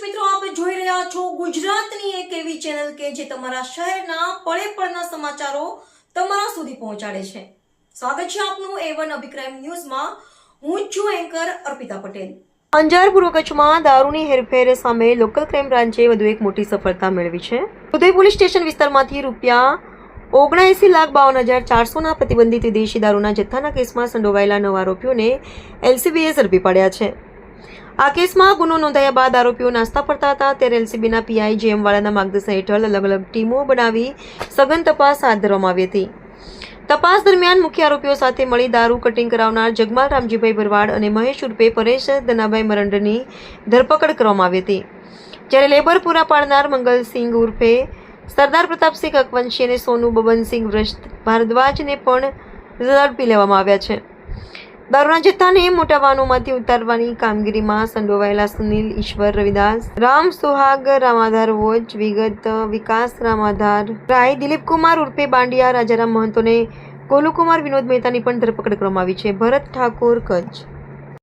દર્શક મિત્રો, આપ જોઈ રહ્યા છો ગુજરાતની એક એવી ચેનલ કે જે તમારા શહેરના પળે પળના સમાચારો તમારા સુધી પહોંચાડે છે. સ્વાગત છે આપનું A1 અભિક્રાઇમ ન્યૂઝમાં. હું છું એન્કર અર્પિતા પટેલ. અંજાર પૂર્વ કચ્છમાં દારૂની હેરફેર સામે લોકલ ક્રાઇમ બ્રાન્ચે વધુ એક મોટી સફળતા મેળવી છે. ઉદય પોલીસ સ્ટેશન વિસ્તારમાંથી ₹79,52,400ના પ્રતિબંધિત વિદેશી દારૂના જથ્થાના કેસમાં સંડોવાયેલા 9 આરોપીઓને એલસીબીએ ઝડપી પાડ્યા છે. આ કેસમાં ગુનો નોંધાયા બાદ આરોપીઓ નાસ્તા ફરતા હતા ત્યારે એલસીબીના પીઆઈ જેએમ વાળાના માર્ગદર્શન હેઠળ અલગ અલગ ટીમો બનાવી સઘન તપાસ હાથ ધરવામાં આવી હતી. તપાસ દરમિયાન મુખ્ય આરોપીઓ સાથે મળી દારૂ કટિંગ કરાવનાર જગમાલ રામજીભાઈ ભરવાડ અને મહેશ ઉર્ફે પરેશ ધનાભાઈ મરંડની ધરપકડ કરવામાં આવી હતી. જ્યારે લેબર પૂરા પાડનાર મંગલસિંહ ઉર્ફે સરદાર પ્રતાપસિંહ અકવંશી અને સોનુ બબનસિંહ ભારદ્વાજને પણ ઝડપી લેવામાં આવ્યા છે. દારૂના જથ્થાને મોટા વાહનોમાંથી ઉતારવાની કામગીરીમાં સંડોવાયેલા સુનિલ ઈશ્વર રવિદાસ, રામ સુહાગ રામાધાર વોચ, વિકાસ રામાધાર રાય, દિલીપકુમાર ઉર્ફે બાંડિયા, રાજારામ મહંતો અને ગોલુકુમાર વિનોદ મહેતાની પણ ધરપકડ કરવામાં આવી છે. ભરત ઠાકોર, કચ્છ.